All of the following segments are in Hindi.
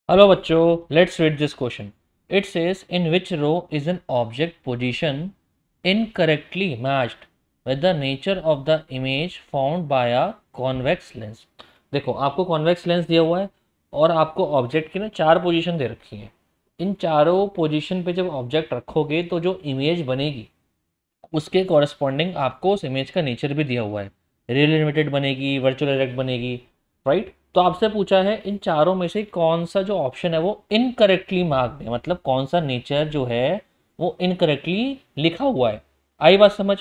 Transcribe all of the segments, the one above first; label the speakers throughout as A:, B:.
A: हेलो बच्चों, let's read this question. It says in which row is an object position incorrectly matched with the nature of the image found by a convex lens. देखो, आपको कॉन्वेक्स लेंस दिया हुआ है और आपको ऑब्जेक्ट की ना चार पोजीशन दे रखी है. इन चारों पोजीशन पे जब ऑब्जेक्ट रखोगे तो जो इमेज बनेगी उसके कॉरस्पॉन्डिंग आपको उस इमेज का नेचर भी दिया हुआ है. रियल लिमिटेड बनेगी, वर्चुअल डायरेक्ट बनेगी, राइट. तो आपसे पूछा है इन चारों में से कौन सा जो ऑप्शन है वो इनकरेक्टली मार्क्ड है, मतलब कौन सा नेचर जो है वो इनकरेक्टली लिखा हुआ है. आई बात समझ.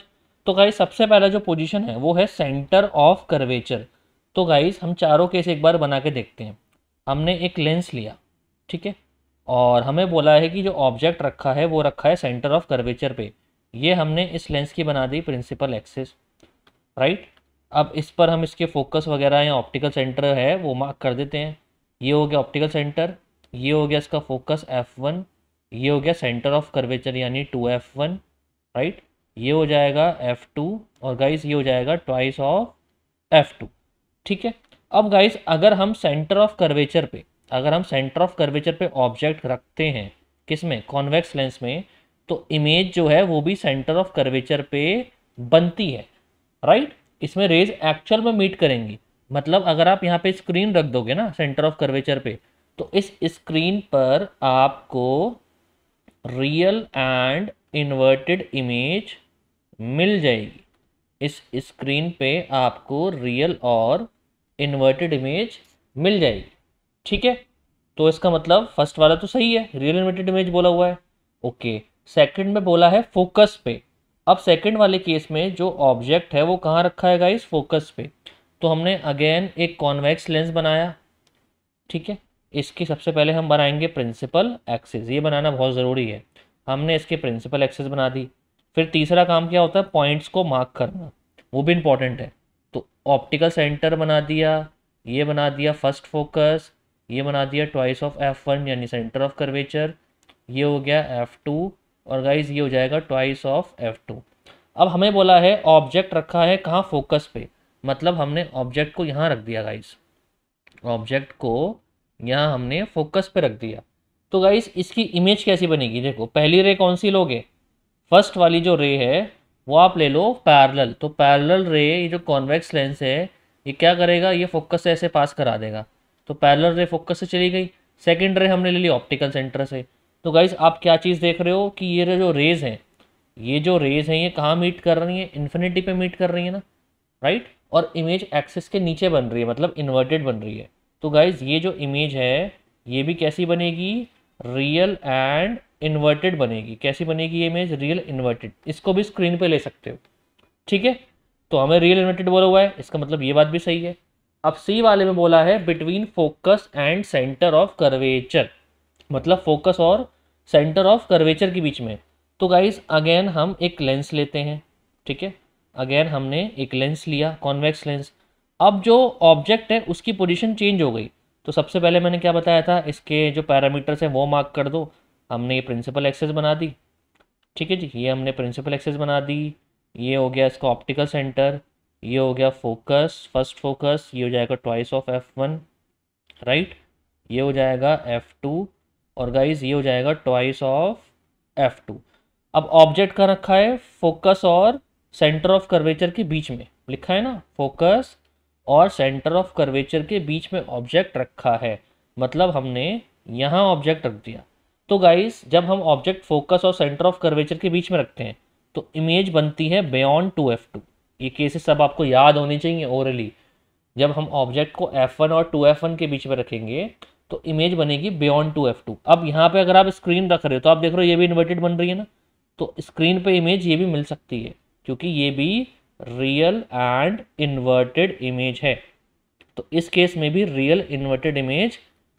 A: तो गाइस सबसे पहला जो पोजीशन है वो है सेंटर ऑफ कर्वेचर. तो गाइस हम चारों केस एक बार बना के देखते हैं. हमने एक लेंस लिया, ठीक है, और हमें बोला है कि जो ऑब्जेक्ट रखा है वो रखा है सेंटर ऑफ कर्वेचर पे. ये हमने इस लेंस की बना दी प्रिंसिपल एक्सिस, राइट. अब इस पर हम इसके फोकस वगैरह या ऑप्टिकल सेंटर है वो मार्क कर देते हैं. ये हो गया ऑप्टिकल सेंटर, ये हो गया इसका फोकस F1, ये हो गया सेंटर ऑफ कर्वेचर यानी 2F1, राइट. ये हो जाएगा F2 और गाइस ये हो जाएगा ट्वाइस ऑफ F2, ठीक है. अब गाइस अगर हम सेंटर ऑफ कर्वेचर पे ऑब्जेक्ट रखते हैं, किस में, कॉन्वेक्स लेंस में, तो इमेज जो है वो भी सेंटर ऑफ कर्वेचर पे बनती है, राइट. इसमें रेज एक्चुअल में मीट करेंगी. मतलब अगर आप यहाँ पे स्क्रीन रख दोगे ना सेंटर ऑफ कर्वेचर पे, तो इस स्क्रीन पर आपको रियल एंड इन्वर्टेड इमेज मिल जाएगी. इस स्क्रीन पे आपको रियल और इन्वर्टेड इमेज मिल जाएगी, ठीक है. तो इसका मतलब फर्स्ट वाला तो सही है, रियल इन्वर्टेड इमेज बोला हुआ है, ओके. सेकंड में बोला है फोकस पे. अब सेकंड वाले केस में जो ऑब्जेक्ट है वो कहाँ रखा है गाइस, फोकस पे. तो हमने अगेन एक कॉन्वेक्स लेंस बनाया, ठीक है. इसकी सबसे पहले हम बनाएंगे प्रिंसिपल एक्सिस, ये बनाना बहुत ज़रूरी है. हमने इसके प्रिंसिपल एक्सिस बना दी. फिर तीसरा काम क्या होता है, पॉइंट्स को मार्क करना, वो भी इंपॉर्टेंट है. तो ऑप्टिकल सेंटर बना दिया, ये बना दिया फर्स्ट फोकस, ये बना दिया ट्वाइस ऑफ F1 यानी सेंटर ऑफ कर्वेचर, ये हो गया F2 और गाइज ये हो जाएगा ट्वाइस ऑफ F2. अब हमें बोला है ऑब्जेक्ट रखा है कहाँ, फोकस पे, मतलब हमने ऑब्जेक्ट को यहाँ रख दिया गाइज, ऑब्जेक्ट को यहाँ हमने फोकस पे रख दिया. तो गाइज इसकी इमेज कैसी बनेगी, देखो पहली रे कौन सी लोगे, फर्स्ट वाली जो रे है वो आप ले लो पैरेलल. तो पैरेलल रे, ये जो कॉन्वेक्स लेंस है ये क्या करेगा, ये फोकस से ऐसे पास करा देगा. तो पैरेलल रे फोकस से चली गई. सेकंड रे हमने ले ली ऑप्टिकल सेंटर से. तो गाइज आप क्या चीज़ देख रहे हो कि ये जो रेज हैं, ये जो रेज हैं ये कहाँ मीट कर रही हैं, इन्फिनिटी पे मीट कर रही है ना, राइट. और इमेज एक्सिस के नीचे बन रही है, मतलब इन्वर्टेड बन रही है. तो गाइज ये जो इमेज है ये भी कैसी बनेगी, रियल एंड इन्वर्टेड बनेगी. कैसी बनेगी ये इमेज, रियल इन्वर्टेड. इसको भी स्क्रीन पे ले सकते हो, ठीक है. तो हमें रियल इन्वर्टेड बोला हुआ है, इसका मतलब ये बात भी सही है. अब सी वाले में बोला है between focus and centre of curvature, मतलब फोकस और सेंटर ऑफ कर्वेचर के बीच में. तो गाइज अगेन हम एक लेंस लेते हैं, ठीक है. अगेन हमने एक लेंस लिया, कॉन्वेक्स लेंस. अब जो ऑब्जेक्ट है उसकी पोजीशन चेंज हो गई. तो सबसे पहले मैंने क्या बताया था, इसके जो पैरामीटर्स हैं वो मार्क कर दो. हमने ये प्रिंसिपल एक्सिस बना दी, ठीक है जी, ये हमने प्रिंसिपल एक्सिस बना दी. ये हो गया इसका ऑप्टिकल सेंटर, ये हो गया फोकस, फर्स्ट फोकस, ये हो जाएगा ट्वाइस ऑफ F1, राइट. ये हो जाएगा F2 और गाइज ये हो जाएगा ट्वाइस ऑफ F2. अब ऑब्जेक्ट का रखा है फोकस और सेंटर ऑफ कर्वेचर के बीच में, लिखा है ना, फोकस और सेंटर ऑफ कर्वेचर के बीच में ऑब्जेक्ट रखा है, मतलब हमने यहाँ ऑब्जेक्ट रख दिया. तो गाइस जब हम ऑब्जेक्ट फोकस और सेंटर ऑफ कर्वेचर के बीच में रखते हैं तो इमेज बनती है बियॉन्ड 2F2. ये केसेस सब आपको याद होनी चाहिए ओरली. जब हम ऑब्जेक्ट को F1 और 2F1 के बीच में रखेंगे तो इमेज बनेगी बियॉन्ड 2F2. अब यहाँ पे अगर आप स्क्रीन रख रहे हो तो आप देख रहे हो ये भी इन्वर्टेड बन रही है ना, तो स्क्रीन पे इमेज ये भी मिल सकती है क्योंकि ये भी रियल एंड इन्वर्टेड इमेज है. तो इस केस में भी रियल इन्वर्टेड इमेज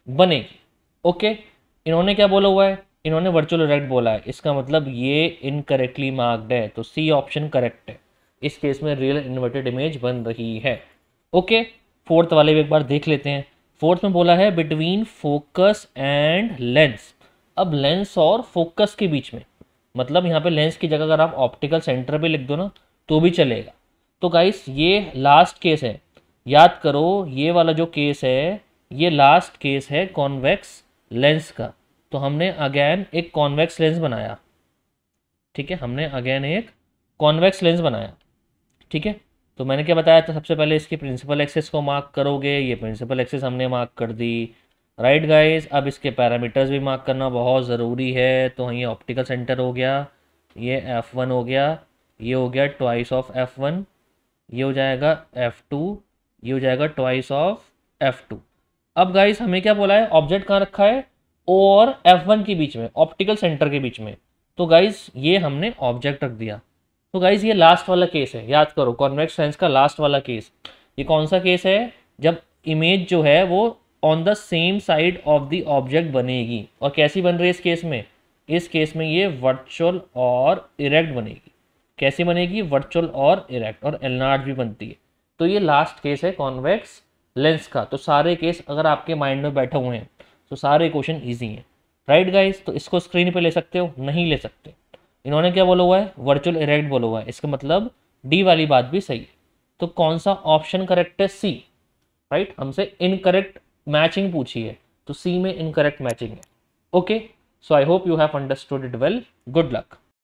A: बनेगी, ओके. इन्होंने क्या बोला हुआ है, इन्होंने वर्चुअल डायरेक्ट बोला है, इसका मतलब ये इनकरेक्टली मार्क्ड है. तो सी ऑप्शन करेक्ट है, इस केस में रियल इन्वर्टेड इमेज बन रही है, ओके. फोर्थ वाले भी एक बार देख लेते हैं. फोर्थ में बोला है बिटवीन फोकस एंड लेंस. अब लेंस और फोकस के बीच में, मतलब यहाँ पे लेंस की जगह अगर आप ऑप्टिकल सेंटर पे लिख दो ना तो भी चलेगा. तो गाइस ये लास्ट केस है, याद करो ये वाला जो केस है ये लास्ट केस है कॉन्वेक्स लेंस का, तो हमने अगेन एक कॉन्वेक्स लेंस बनाया, ठीक है, हमने अगेन एक कॉन्वेक्स लेंस बनाया, ठीक है। तो मैंने क्या बताया था, सबसे पहले इसकी प्रिंसिपल एक्सिस को मार्क करोगे, ये प्रिंसिपल एक्सिस हमने मार्क कर दी, राइट गाइस। अब इसके पैरामीटर्स भी मार्क करना बहुत ज़रूरी है, तो ये ऑप्टिकल सेंटर हो गया, ये F1 हो गया, ये हो गया ट्वाइस ऑफ F1, ये हो जाएगा F2, ये हो जाएगा ट्वाइस ऑफ F2। अब गाइस हमें क्या बोला है, ऑब्जेक्ट कहाँ रखा है, O और F1 के बीच में, ऑप्टिकल सेंटर के बीच में। तो गाइस ये हमने ऑब्जेक्ट रख दिया। तो गाइस ये लास्ट वाला केस है, याद करो कॉन्वेक्स लेंस का लास्ट वाला केस। ये कौन सा केस है, जब इमेज जो है वो on the same side of the object बनेगी। और कैसी बन रही है इस केस में, इस केस में ये वर्चुअल और इरेक्ट बनेगी। कैसी बनेगी, वर्चुअल और इरेक्ट, और एलनार्ड भी बनती है। तो ये लास्ट केस है कॉन्वेक्स लेंस का। तो सारे केस अगर आपके माइंड में बैठे हुए हैं तो सारे क्वेश्चन ईजी हैं, राइट गाइस। तो इसको स्क्रीन पे ले सकते हो, नहीं ले सकते। इन्होंने क्या बोला हुआ है, वर्चुअल इरेक्ट बोला हुआ है, इसका मतलब डी वाली बात भी सही है। तो कौन सा ऑप्शन करेक्ट है, सी, राइट। हमसे इनकरेक्ट मैचिंग पूछी है, तो सी में इनकरेक्ट मैचिंग है। Okay, so I hope you have understood it well, good luck.